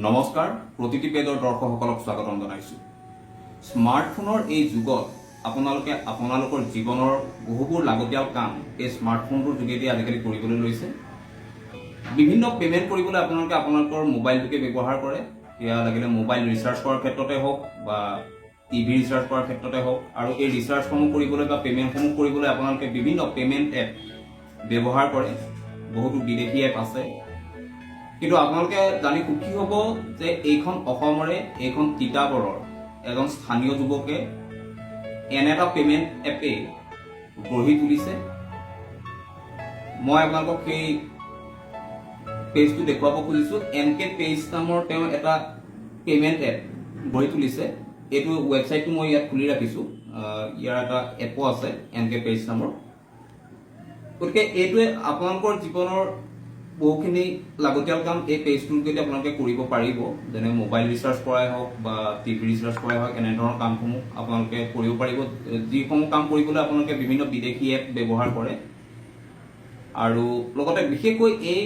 নমস্কাৰ প্ৰতিটি পেজৰ দৰ্শকসকলক স্বাগতম জনাইছোঁ। স্মাৰ্টফোনৰ এই যুগত আপোনালোকৰ জীৱনৰ বহুবোৰ লাগতিয়াল কাম এই স্মাৰ্টফোনটোৰ যোগেদি আজিকালি কৰিবলৈ লৈছে। বিভিন্ন পেমেণ্ট কৰিবলৈ আপোনালোকৰ মোবাইলটোকে ব্যৱহাৰ কৰে। এয়া লাগিলে মোবাইল ৰিচাৰ্জ কৰাৰ ক্ষেত্ৰতে হওক বা টিভি ৰিচাৰ্জ কৰাৰ ক্ষেত্ৰতে হওক, আৰু এই ৰিচাৰ্জসমূহ কৰিবলৈ বা পেমেণ্টসমূহ কৰিবলৈ আপোনালোকে বিভিন্ন পেমেণ্ট এপ ব্যৱহাৰ কৰে। বহুতো বিদেশী এপ আছে, কিন্তু আপোনালোকে জানি সুখী হ'ব যে এইখন অসমৰে এইখন তিতাবৰৰ এজন স্থানীয় যুৱকে এনে এটা পেমেণ্ট এপে গঢ়ি তুলিছে। মই আপোনালোকক সেই পেজটো দেখুৱাব খুজিছোঁ। এনকে পেজ নামৰ তেওঁ এটা পেমেণ্ট এপ গঢ়ি তুলিছে। এইটো ৱেবছাইটটো মই ইয়াত খুলি ৰাখিছোঁ। ইয়াৰ এটা এপো আছে এনকে পেজ নামৰ। গতিকে এইটোৱে আপোনালোকৰ জীৱনৰ বহুখিনি লাগতিয়াল কাম এই পেজটোৰ যোগেদি আপোনালোকে কৰিব পাৰিব। যেনে মোবাইল ৰিচাৰ্জ কৰাই হওক বা টিভি ৰিচাৰ্জ কৰাই হওক, এনেধৰণৰ কামসমূহ আপোনালোকে কৰিব পাৰিব। যিসমূহ কাম কৰিবলৈ আপোনালোকে বিভিন্ন বিদেশী এপ ব্যৱহাৰ কৰে। আৰু লগতে বিশেষকৈ এই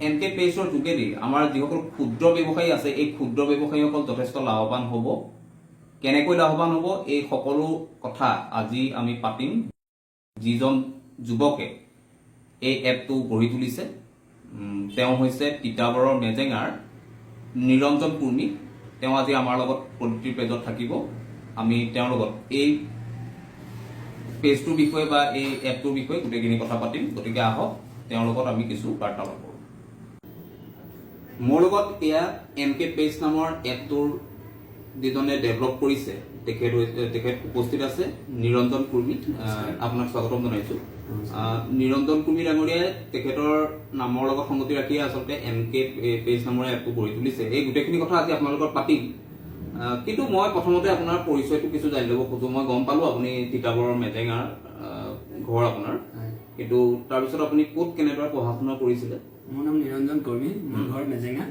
এনকে পেজৰ যোগেদি আমাৰ যিসকল ক্ষুদ্ৰ ব্যৱসায়ী আছে, এই ক্ষুদ্ৰ ব্যৱসায়ীসকল যথেষ্ট লাভৱান হ'ব। কেনেকৈ লাভৱান হ'ব এই সকলো কথা আজি আমি পাতিম। যিজন যুৱকে এই এপটো গঢ়ি তুলিছে তেওঁ হৈছে তিতাবৰৰ মেজেঙাৰ নিৰঞ্জন কুৰ্মী। তেওঁ আজি আমাৰ লগত প্ৰতিটি পেজত থাকিব। আমি তেওঁৰ লগত এই পেজটোৰ বিষয়ে বা এই এপটোৰ বিষয়ে গোটেইখিনি কথা পাতিম। গতিকে আহক তেওঁৰ লগত আমি কিছু বাৰ্তালাপ কৰোঁ। মোৰ লগত এয়া এনকে পেজ নামৰ এপটোৰ যিজনে ডেভেলপ কৰিছে তেখেত উপস্থিত আছে, নিৰঞ্জন কুৰ্মী। আপোনাক স্বাগতম জনাইছোঁ। নিৰঞ্জন কুৰ্মী ডাঙৰীয়াই তেখেতৰ নামৰ লগত সংগতি ৰাখি আচলতে এনকে পেজ নামৰ এপটো গঢ়ি তুলিছে। এই গোটেইখিনি কথা আজি আপোনালোকৰ পাতিম। কিন্তু মই প্ৰথমতে আপোনাৰ পৰিচয়টো কিছু জানি ল'ব খোজোঁ। মই গম পালোঁ আপুনি তিতাবৰৰ মেজেঙাৰ ঘৰ আপোনাৰ, কিন্তু তাৰপিছত আপুনি ক'ত কেনেদৰে পঢ়া শুনা কৰিছিলে? মোৰ নাম নিৰঞ্জন কৰ্মী, মোৰ ঘৰ মেজেঙা,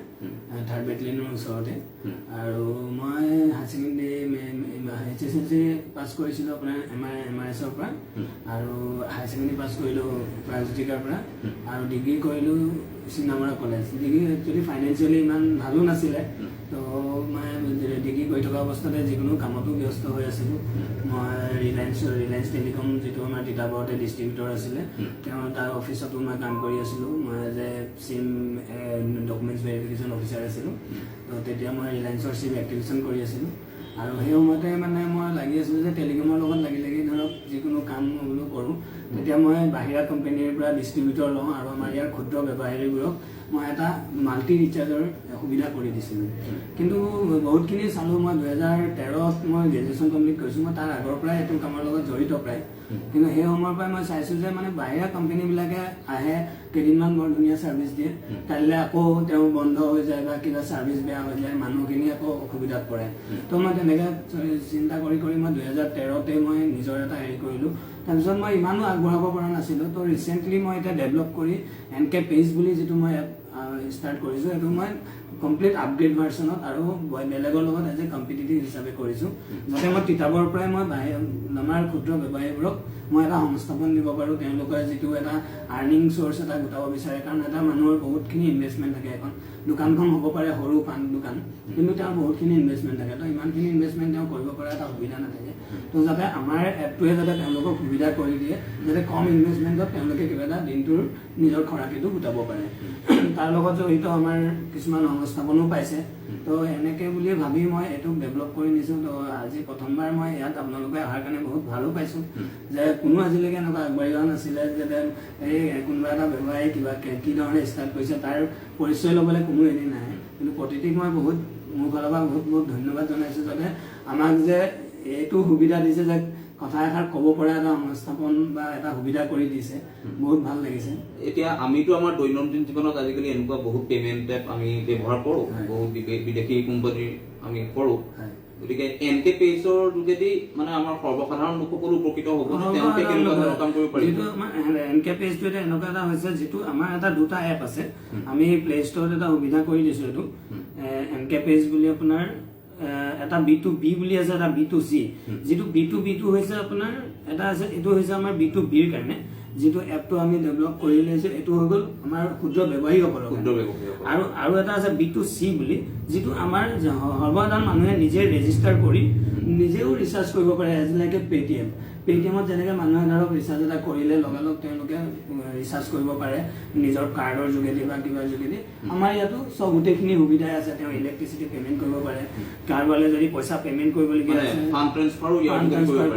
3rd বেটেলিয়নৰ ওচৰতে। আৰু মই হায়াৰ ছেকেণ্ডেৰী HSLC পাছ কৰিছিলোঁ আপোনাৰ MRSৰ পৰা, আৰু হায়াৰ ছেকেণ্ডেৰী পাছ কৰিলোঁ প্ৰাগজ্যোতিকাৰ পৰা, আৰু ডিগ্ৰী কৰিলোঁ Chinamara college. Degree actually financially ইমান ভালো নাছিলে, তো মই ডিগ্ৰী কৰি থকা অৱস্থাতে যিকোনো কামতো ব্যস্ত হৈ আছিলোঁ। মই ৰিলায়েন্স টেলিকম, যিটো আমাৰ তিতাবৰতে ডিষ্ট্ৰিবিউটৰ আছিলে, তাৰ অফিচতো মই কাম কৰি আছিলোঁ। মই as a SIM documents verification officer আছিলোঁ। তো তেতিয়া মই ৰিলায়েন্সৰ চিম এক্টিভেশ্যন কৰি আছিলোঁ। আৰু সেই সময়তে মানে মই লাগি আছিলোঁ যে টেলিকমৰ লগত লাগি ধৰক যিকোনো কাম বোলো কৰোঁ। তেতিয়া মই বাহিৰা কোম্পানীৰ পৰা ডিষ্ট্ৰিবিউটৰ লওঁ, আৰু আমাৰ ইয়াৰ ক্ষুদ্ৰ ব্যৱসায়ীবোৰক মই এটা মাল্টি ৰিচাৰ্জৰ সুবিধা কৰি দিছিলোঁ। কিন্তু বহুতখিনি চালোঁ। মই 2013ত মই গ্ৰেজুৱেশ্যন কমপ্লিট কৰিছোঁ। মই তাৰ আগৰ পৰাই এইটো কামৰ লগত জড়িত প্ৰায়। কিন্তু সেই সময়ৰ পৰাই মই চাইছোঁ যে মানে বাহিৰা কোম্পানীবিলাকে আহে, কেইদিনমান বৰ ধুনীয়া ছাৰ্ভিচ দিয়ে, কাইলৈ আকৌ তেওঁ বন্ধ হৈ যায় বা কিবা ছাৰ্ভিচ বেয়া হৈ যায়, মানুহখিনি আকৌ অসুবিধাত পৰে। তো মই তেনেকৈ চিন্তা কৰি মই 2013তে মই নিজৰ এটা হেৰি কৰিলোঁ। তাৰপিছত মই ইমানো আগবঢ়াব পৰা নাছিলোঁ। তো ৰিচেণ্টলি মই এতিয়া ডেভেলপ কৰি এনকে পেজ বুলি যিটো মই এপ ষ্টাৰ্ট কৰিছোঁ, সেইটো মই কমপ্লিট আপগ্ৰেড ভাৰ্চনত আৰু বেলেগৰ লগত এজ এ কম্পিটিটিভ হিচাপে কৰিছোঁ, যাতে মই তিতাবৰ পৰাই মই আমাৰ ক্ষুদ্ৰ ব্যৱসায়ীবোৰক মই এটা সংস্থাপন দিব পাৰোঁ। তেওঁলোকৰ যিটো এটা আৰ্নিং চ'ৰ্চ এটা গোটাব বিচাৰে, কাৰণ এটা মানুহৰ বহুতখিনি ইনভেষ্টমেণ্ট থাকে। এখন দোকানখন হ'ব পাৰে সৰু পাণ দোকান, কিন্তু তেওঁৰ বহুতখিনি ইনভেষ্টমেণ্ট থাকে। তো ইমানখিনি ইনভেষ্টমেণ্ট তেওঁ কৰিব পৰা এটা সুবিধা নাথাকে। তো যাতে আমাৰ এপটোৱে যাতে তেওঁলোকক সুবিধা কৰি দিয়ে, যাতে কম ইনভেষ্টমেণ্টত তেওঁলোকে কিবা এটা দিনটোৰ নিজৰ খৰাকিটো গোটাব পাৰে। তাৰ লগত জড়িত আমাৰ কিছুমান সংস্থাপনো পাইছে। তো এনেকৈ বুলি ভাবি মই এইটোক ডেভেলপ কৰি নিছোঁ। তো আজি প্ৰথমবাৰ মই ইয়াত আপোনালোকে অহাৰ কাৰণে বহুত ভালো পাইছোঁ যে কোনো আজিলৈকে এনেকুৱা আগবাঢ়ি যোৱা নাছিলে যে এই কোনোবা এটা ব্যৱসায় কিবা কি ধৰণে ষ্টাৰ্ট কৰিছে তাৰ পৰিচয় ল'বলৈ কোনো এদিন নাহে। কিন্তু প্ৰতিটিক মই বহুত মোৰ ফালৰ পৰা বহুত ধন্যবাদ জনাইছোঁ, যাতে আমাক যে এইটো সুবিধা দিছে যে কথা এষাৰ ক'ব পৰা এটা সংস্থাপন বা এটা সুবিধা কৰি দিছে। বহুত ভাল লাগিছে। এতিয়া আমিতো আমাৰ দৈনন্দিন জীৱনত আজিকালি এনেকুৱা বহুত পেমেণ্ট এপ আমি ব্যৱহাৰ কৰোঁ, বহুত বিদেশী কোম্পানীৰ আমি কৰোঁ। গতিকে এনকে পেজৰ যোগেদি মানে আমাৰ সৰ্বসাধাৰণ লোকসকলো উপকৃত হ'ব। তেওঁলোকে কেনেকুৱা ধৰণৰ কাম কৰিব পাৰিব? যিটো আমাৰ এনকে পেজটো এটা এনেকুৱা এটা হৈছে, যিটো আমাৰ এটা দুটা এপ আছে। আমি প্লে ষ্টৰত এটা সুবিধা কৰি দিছোঁ। এইটো এনকে পেজ বুলি আপোনাৰ এটা B2B বুলি আছে, এটা B2C। যিটো B2B টো হৈছে আপোনাৰ এটা আছে, এইটো হৈছে আমাৰ B2B ৰ কাৰণে। যিটো এপটো আমি ডেভেলপ কৰি লৈছো এইটো হৈ গ'ল আমাৰ ক্ষুদ্ৰ ব্যৱসায়ীসকলৰ আৰু এটা আছে B2C বুলি যিটো আমাৰ সৰ্বসাধাৰণ মানুহে নিজে ৰেজিষ্টাৰ কৰি নিজেও ৰিচাৰ্জ কৰিব পাৰে এজ লাইক এ পেটিএমত যেনেকৈ মানুহে ধৰক ৰিচাৰ্জ এটা কৰিলে লগালগ তেওঁলোকে ৰিচাৰ্জ কৰিব পাৰে নিজৰ কাৰ্ডৰ যোগেদি বা কিবাৰ যোগেদি আমাৰ ইয়াতো চব গোটেইখিনি সুবিধাই আছে তেওঁ ইলেক্ট্ৰিচিটি পেমেণ্ট কৰিব পাৰে কাৰোবালৈ যদি পইচা পেমেণ্ট কৰিবলগীয়া আছে ফাণ্ড ট্ৰান্সফাৰো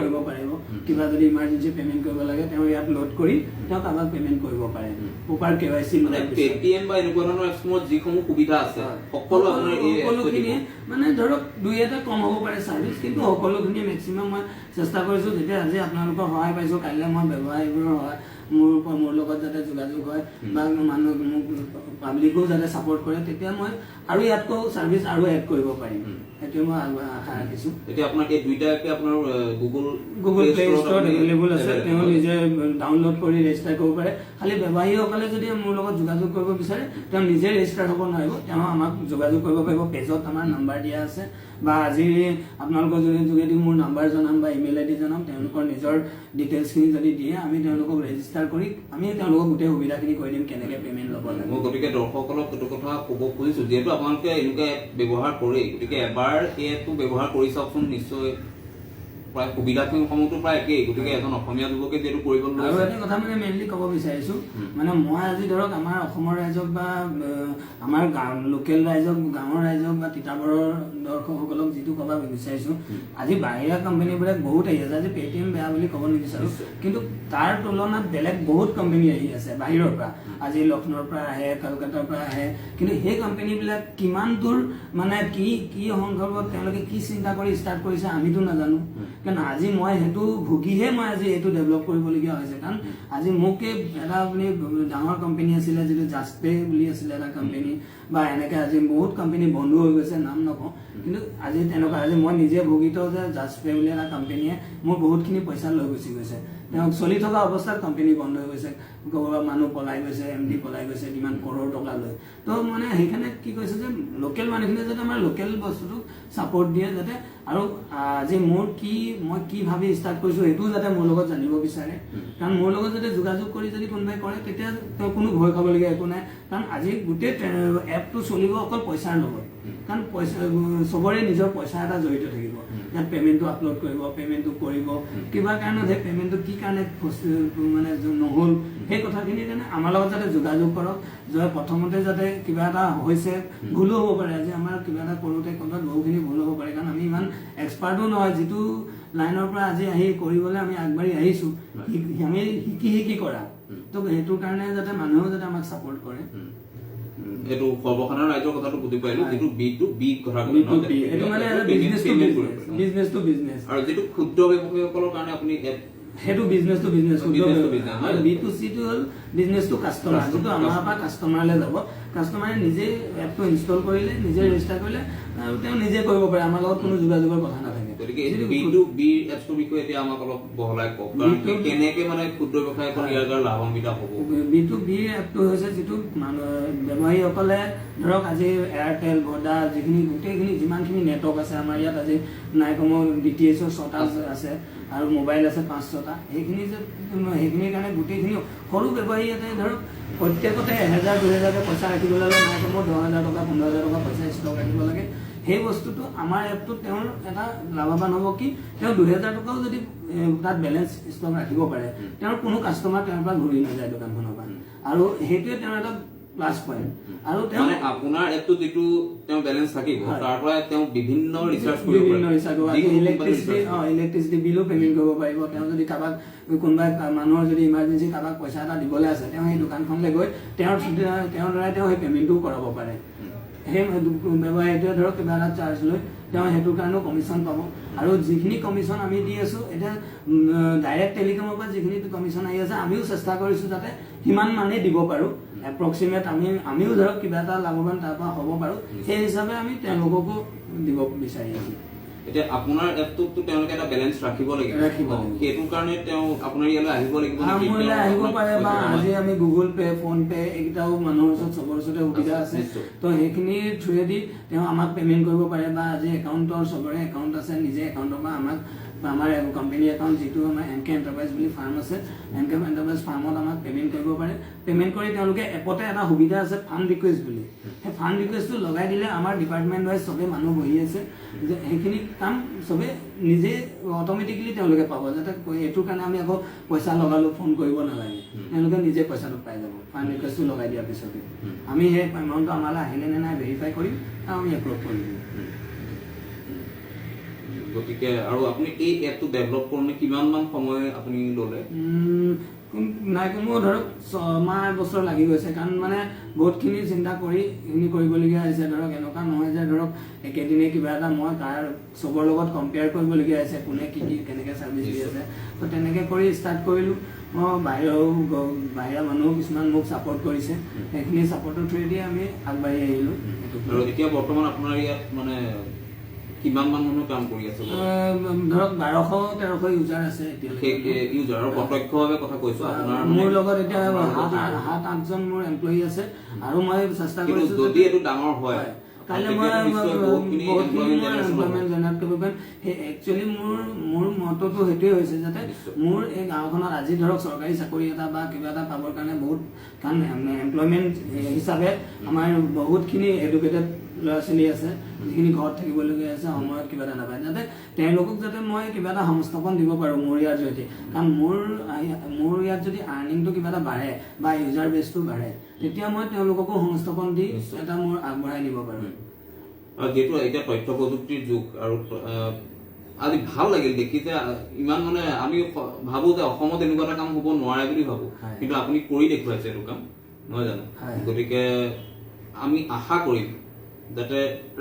কৰিব পাৰিব কিবা যদি ইমাৰ্জেঞ্চি পেমেণ্ট কৰিব লাগে তেওঁ ইয়াত লোড কৰি তেওঁ কাৰোবাক পেমেণ্ট কৰিব পাৰে প্ৰপাৰ KYC পেটিএম বা এনেকুৱা ধৰণৰ এপছসমূহত যিসমূহ সুবিধা আছে সকলোখিনিয়ে মানে ধৰক দুই এটা কম হ'ব পাৰে চাৰ্ভিচ কিন্তু সকলোখিনিয়ে মেক্সিমাম মই চেষ্টা কৰিছোঁ যেতিয়া আজি আপোনালোকৰ সহায় পাইছোঁ কাইলৈ মই ব্যৱসায়ীবোৰৰ সহায় মোৰ লগত যাতে যোগাযোগ হয় বা মানুহ মোক পাব্লিকো যাতে ছাপোৰ্ট কৰে তেতিয়া মই আৰু ইয়াতকৈ চাৰ্ভিচ আৰু এড কৰিব পাৰিম সেইটোৱে মই আশা ৰাখিছোঁ এতিয়া আপোনাক এই দুইটাকে আপোনাৰ গুগল প্লে ষ্টৰত এভেইলেবল আছে তেওঁ নিজে ডাউনলোড কৰি ৰেজিষ্টাৰ কৰিব পাৰে খালি ব্যৱসায়ীসকলে যদি মোৰ লগত যোগাযোগ কৰিব বিচাৰে তেওঁ নিজে ৰেজিষ্টাৰ হ'ব নোৱাৰিব তেওঁ আমাক যোগাযোগ কৰিব পাৰিব পেজত আমাৰ নাম্বাৰ দিয়া আছে বা আজি আপোনালোকৰ যোগেদি মোৰ নাম্বাৰ জনাম বা ইমেইল ID জনাম তেওঁলোকৰ নিজৰ ডিটেইলছখিনি যদি দিয়ে আমি তেওঁলোকক ৰেজিষ্টাৰ কৰি আমি তেওঁলোকক গোটেই সুবিধাখিনি কৈ দিম কেনেকৈ পে'মেণ্ট ল'ব লাগে মই গতিকে দৰ্শকসকলক এইটো কথা ক'ব খুজিছোঁ যিহেতু আপোনালোকে এনেকুৱা এপ ব্যৱহাৰ কৰেই গতিকে এবাৰ এই এপটো ব্যৱহাৰ কৰি চাওকচোন নিশ্চয় প্ৰায় সুবিধাখিনি সমূহতো প্ৰায় একেই গতিকে এজন অসমীয়া যুৱকে যিহেতু কৰিব আৰু এটা কথা মানে মেইনলি ক'ব বিচাৰিছোঁ মানে মই আজি ধৰক আমাৰ অসমৰ ৰাইজক বা আমাৰ লোকেল ৰাইজক গাঁৱৰ ৰাইজক বা তিতাবৰৰ দৰ্শকসকলক যিটো ক'ব বিচাৰিছোঁ আজি বাহিৰা কোম্পানীবোৰে বহুত আহি আছে আজি পেটিএম বেয়া বুলি ক'ব নিবিচাৰোঁ কিন্তু তাৰ তুলনাত বেলেগ বহুত কোম্পানী আহি আছে বাহিৰৰ পৰা আজি লক্ষ্ণৌৰ পৰা আহে কলকাতাৰ পৰা আহে কিন্তু সেই কোম্পানীবিলাক কিমান দূৰ মানে কি সংদৰ্ভত তেওঁলোকে কি চিন্তা কৰি ষ্টাৰ্ট কৰিছে আমিতো নাজানো কাৰণ আজি মই সেইটো ভুগিহে মই আজি এইটো ডেভেলপ কৰিবলগীয়া হৈছে কাৰণ আজি মোকে এটা আপুনি ডাঙৰ কোম্পানী আছিলে যিটো জাষ্টপে বুলি আছিলে এটা কোম্পানী বা এনেকৈ আজি বহুত কোম্পানী বন্ধ হৈ গৈছে নাম নকওঁ কিন্তু আজি তেনেকুৱা আজি মই নিজে ভুগিত যে জাষ্টপে বুলি এটা কোম্পানীয়ে মোৰ বহুতখিনি পইচা লৈ গুচি গৈছে তেওঁ চলি থকা অৱস্থাত কোম্পানী বন্ধ হৈ গৈছে মানুহ পলাই গৈছে MD পলাই গৈছে কিমান কৰোৰ টকা লৈ তো মানে সেইকাৰণে কি কৈছে যে লোকেল মানুহখিনিয়ে যাতে আমাৰ লোকেল বস্তুটোক ছাপোৰ্ট দিয়ে যাতে আৰু আজি মই কি ভাবি ষ্টাৰ্ট কৰিছোঁ সেইটোও যাতে মোৰ লগত জানিব বিচাৰে কাৰণ মোৰ লগত যদি যোগাযোগ কৰি যদি কোনোবাই কৰে তেতিয়া তেওঁ কোনো ভয় খাবলগীয়া একো নাই কাৰণ আজি গোটেই এপটো চলিব অকল পইচাৰ লগত কাৰণ পইচা চবৰে নিজৰ পইচা এটা জড়িত থাকিব ইয়াত পে'মেণ্টটো আপলোড পে'মেণ্টটো কৰিব কিবা কাৰণত সেই পে'মেণ্টটো কি কাৰণে মানে নহ'ল সেই কথাখিনিৰ কাৰণে আমাৰ লগত যাতে যোগাযোগ কৰক যে প্ৰথমতে যাতে কিবা এটা হৈছে ভুলো হ'ব পাৰে আজি আমাৰ কিবা এটা কৰোঁতে ক'ৰবাত বহুখিনি ভুল হ'ব পাৰে কাৰণ আমি ইমান এক্সপাৰ্টো নহয় যিটো লাইনৰ পৰা আজি আহি কৰিবলৈ আমি আগবাঢ়ি আহিছোঁ আমি শিকি কৰা তো সেইটোৰ কাৰণে যাতে মানুহেও যাতে আমাক ছাপোৰ্ট কৰে এইটো সৰ্বসাধাৰণ ৰাইজৰ কথাটো বুজি পাইলোঁ যিটো B2B কথা এইটো মানে বিজনেছ টু বিজনেছ আৰু যিটো ক্ষুদ্ৰ ব্যৱসায়ীসকলৰ কাৰণে আপুনি সেইটো বিজনেছ টু বিজনেছ আৰু B2C টো হ'ল বিজনেছ টু কাষ্টমাৰ যিটো আমাৰ পৰা কাষ্টমাৰলৈ যাব কাষ্টমাৰে নিজে এপটো ইনষ্টল কৰিলে নিজে ৰেজিষ্টাৰ কৰিলে আৰু তেওঁ নিজে কৰিব পাৰে আমাৰ লগত কোনো যোগাযোগৰ কথা নাথাকে গতিকে B2B এপছটোৰ বিষয়ে এতিয়া আমাক অলপ বহলাই কওক কাৰণ কেনেকৈ মানে ক্ষুদ্ৰ ব্যৱসায়ীসকল ইয়াৰ দ্বাৰা লাভান্বিত হ'ব B2B এপটো হৈছে যিটো ব্যৱসায়ীসকলে ধৰক আজি এয়াৰটেল ভডা যিখিনি গোটেইখিনি যিমানখিনি নেটৱৰ্ক আছে আমাৰ ইয়াত আজি নাই কমেও DTHৰ 6টা আছে আৰু মোবাইল আছে 5-6টা সেইখিনিৰ কাৰণে গোটেইখিনি সৰু ব্যৱসায়ী এটাই ধৰক প্ৰত্যেকতে 1000-2000 পইচা ৰাখিবলৈ হ'লে নাই কমেও 10,000 টকা 15,000 টকা পইচা ষ্টক ৰাখিব লাগে সেই বস্তুটো আমাৰ এপটোত তেওঁৰ এটা লাভৱান হ'ব কি তেওঁ 2000 টকাও যদি তাত বেলেঞ্চ ষ্টক ৰাখিব পাৰে তেওঁৰ কোনো কাষ্টমাৰ তেওঁৰ পৰা ঘূৰি নাযায় দোকানখনৰ পৰা আৰু সেইটোৱে তেওঁৰ এটা প্লাছ পইণ্ট আৰু তেওঁ আপোনাৰ এপটো যিটো তেওঁ বেলেঞ্চ থাকিব তাৰ পৰা তেওঁ বিভিন্ন ৰিচাৰ্জ কৰিব ইলেক্ট্ৰিচিটি বিলো পে'মেণ্ট কৰিব পাৰিব তেওঁ যদি কাৰোবাক কোনোবাই মানুহৰ যদি ইমাৰ্জেঞ্চি কাৰোবাক পইচা এটা দিবলৈ আছে তেওঁ সেই দোকানখনলৈ গৈ তেওঁৰ দ্বাৰাই তেওঁ সেই পে'মেণ্টটোও কৰাব পাৰে সেই ব্যৱসায়ীটোৱে ধৰক কিবা এটা চাৰ্জ লৈ তেওঁ সেইটোৰ কাৰণেও কমিশ্যন পাব আৰু যিখিনি কমিশ্যন আমি দি আছোঁ এতিয়া ডাইৰেক্ট টেলিকমৰ পৰা যিখিনি কমিশ্যন আহি আছে আমিও চেষ্টা কৰিছোঁ যাতে সিমান মানেই দিব পাৰোঁ এপ্ৰক্সিমেট আমিও ধৰক কিবা এটা লাভৱান তাৰ পৰা হ'ব পাৰোঁ সেই হিচাপে আমি তেওঁলোককো দিব বিচাৰি আছোঁ এতিয়া আপোনাৰ এপটোতো তেওঁলোকে এটা বেলেঞ্চ ৰাখিব লাগিব সেইটোৰ কাৰণে তেওঁ আপোনাৰ ইয়ালৈ আহিব লাগিব আহিব পাৰে বা আজি আমি গুগল পে' ফোন পে' এইকেইটাও মানুহৰ ওচৰত চবৰ ওচৰতে সুবিধা আছে তো সেইখিনিৰ থ্ৰুৱেদি তেওঁ আমাক পে'মেণ্ট কৰিব পাৰে বা আজি একাউণ্টৰ চবৰে একাউণ্ট আছে নিজে একাউণ্টৰ পৰা আমাক আমাৰ কোম্পানী একাউণ্ট যিটো আমাৰ MK এণ্টাৰপ্ৰাইজ বুলি ফাৰ্ম আছে, MK এণ্টাৰপ্ৰাইজ ফাৰ্মত আমাক পে'মেণ্ট কৰিব পাৰে। পে'মেণ্ট কৰি তেওঁলোকে এপতে এটা সুবিধা আছে ফাণ্ড ৰিকুৱেষ্ট বুলি, সেই ফাণ্ড ৰিকুৱেষ্টটো লগাই দিলে আমাৰ ডিপাৰ্টমেণ্ট ৱাইজ চবেই মানুহ বহি আছে যে সেইখিনি কাম চবেই নিজে অট'মেটিকেলি তেওঁলোকে পাব, যাতে এইটোৰ কাৰণে আমি আকৌ পইচা লগালোঁ ফোন কৰিব নালাগে, তেওঁলোকে নিজে পইচাটো পাই যাব ফাণ্ড ৰিকুৱেষ্টটো লগাই দিয়াৰ পিছতে। আমি সেই এমাউণ্টটো আমালৈ আহিলে নে নাই ভেৰিফাই কৰিম আৰু আমি এপ্ৰুভ কৰি দিম। গতিকে আৰু আপুনি এই এপটো ডেভেলপ কৰোঁতে কিমানমান সময় আপুনি ল'লে? নাই কোনো ধৰক 6 মাহ বছৰ লাগি গৈছে, কাৰণ মানে বহুতখিনি চিন্তা কৰি এইখিনি কৰিবলগীয়া হৈছে। ধৰক এনেকুৱা নহয় যে ধৰক একেদিনে কিবা এটা মই তাৰ চবৰ লগত কম্পেয়াৰ কৰিবলগীয়া হৈছে, কোনে কি কেনেকৈ ছাৰ্ভিচ দি আছে। তো তেনেকৈ কৰি ষ্টাৰ্ট কৰিলোঁ। মই বাহিৰা মানুহ কিছুমান মোক ছাপোৰ্ট কৰিছে, সেইখিনি ছাপোৰ্টৰ থ্ৰুৱেদি আমি আগবাঢ়ি আহিলোঁ। আৰু এতিয়া বৰ্তমান আপোনাৰ ইয়াত মানে কিমান মান মানুহ কাম কৰি আছে? ধৰক 1200-1300 ইউজাৰ আছে এতিয়া। ইউজাৰ আৰু প্ৰত্যক্ষভাৱে কথা কৈছোঁ আপোনাৰ মোৰ লগত এতিয়া 7-8জন মোৰ এমপ্লয়ী আছে, আৰু মই চেষ্টা কৰিছোঁ যদি এইটো ডাঙৰ হয় কাইলৈ মই বহুতখিনি এমপ্লয়মেণ্ট জেনেৰেট কৰিব পাৰিম। সেই একচুৱেলি মোৰ মতটো সেইটোৱে হৈছে যাতে মোৰ এই গাঁওখনত আজি ধৰক চৰকাৰী চাকৰি এটা বা কিবা এটা পাবৰ কাৰণে বহুত, কাৰণ এমপ্লয়মেণ্ট হিচাপে আমাৰ বহুতখিনি এডুকেটেড ল'ৰা ছোৱালী আছে যিখিনি ঘৰত থাকিবলগীয়া আছে, সময়ত কিবা এটা নাপায়, যাতে তেওঁলোকক যাতে মই কিবা এটা সংস্থাপন দিব পাৰোঁ মোৰ ইয়াৰ জৰিয়তে। কাৰণ মোৰ ইয়াত যদি আৰ্নিংটো কিবা এটা বাঢ়ে বা ইউজাৰ বেছটো বাঢ়ে, তেতিয়া মই তেওঁলোককো সংস্থাপন দি এটা মোৰ আগবঢ়াই নিব পাৰোঁ। যিহেতু এতিয়া তথ্য প্ৰযুক্তিৰ যুগ, আৰু আজি ভাল লাগিল দেখি যে ইমান মানে আমি ভাবোঁ যে অসমত এনেকুৱা এটা কাম হ'ব নোৱাৰে বুলি ভাবোঁ, কিন্তু আপুনি কৰি দেখুৱাইছে এইটো কাম, নহয় জানো? গতিকে আমি আশা কৰিম যাতে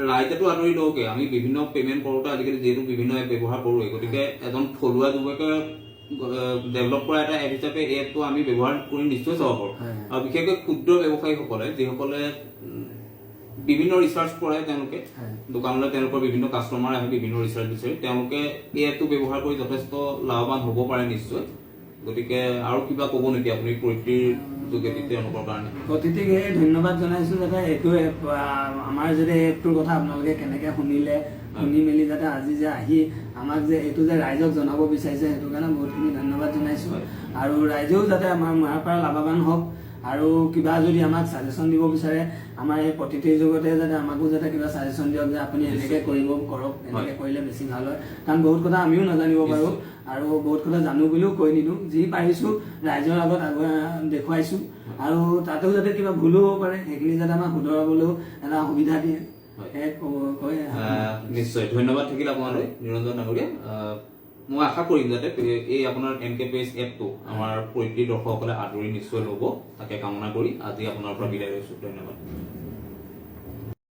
ৰাইজেতো আদৰি লওঁকে। আমি বিভিন্ন পে'মেণ্ট কৰোঁতে আজিকালি যিহেতু বিভিন্ন এপ ব্যৱহাৰ কৰোঁৱেই, গতিকে এজন থলুৱা যুৱকে ডেভেলপ কৰা এটা এপ হিচাপে এই এপটো আমি ব্যৱহাৰ কৰি নিশ্চয় চাব পাৰোঁ। আৰু বিশেষকৈ ক্ষুদ্ৰ ব্যৱসায়ীসকলে যিসকলে বিভিন্ন ৰিচাৰ্চ কৰে, তেওঁলোকে দোকানলৈ তেওঁলোকৰ বিভিন্ন কাষ্টমাৰ আহে বিভিন্ন ৰিচাৰ্চ বিচাৰি, তেওঁলোকে এই এপটো ব্যৱহাৰ কৰি যথেষ্ট লাভৱান হ'ব পাৰে নিশ্চয়। গতিকে আৰু কিবা ক'ব নেকি আপুনি প্ৰযুক্তিৰ যোগেদি তেওঁলোকৰ কাৰণে? প্ৰতিটিক ধন্যবাদ জনাইছোঁ যাতে এইটো এপ আমাৰ যদি এপটোৰ কথা আপোনালোকে কেনেকৈ শুনি মেলি যাতে আজি যে আহি আমাক যে এইটো যে ৰাইজক জনাব বিচাৰিছে, সেইটো কাৰণে বহুতখিনি ধন্যবাদ জনাইছোঁ। আৰু ৰাইজেও যাতে আমাৰ পৰা লাভৱান হওক, আৰু কিবা যদি আমাক ছাজেশ্যন দিব বিচাৰে আমাৰ এই প্ৰতিটিৰ যুগতে যাতে আমাকো যাতে কিবা ছাজেশ্যন দিয়ক যে আপুনি এনেকৈ কৰক, এনেকৈ কৰিলে বেছি ভাল হয়। কাৰণ বহুত কথা আমিও নাজানিব পাৰোঁ, আৰু বহুত কথা জানো বুলিও কৈ নিদিওঁ, যি পাৰিছোঁ ৰাইজৰ আগত দেখুৱাইছোঁ। আৰু তাতেও যাতে কিবা ভুলো হ'ব পাৰে, সেইখিনি যাতে আমাক শুধৰাবলৈও এটা সুবিধা দিয়ে। নিশ্চয় ধন্যবাদ থাকিল আপোনালৈ নিৰঞ্জন ডাঙৰীয়া। মই আশা কৰিম যাতে এই আপোনাৰ MK পেজ এপটো আমাৰ প্ৰতিটি দৰ্শকসকলে আদৰি নিশ্চয় ল'ব, তাকে কামনা কৰি আজি আপোনাৰ পৰা বিদায় লৈছোঁ। ধন্যবাদ।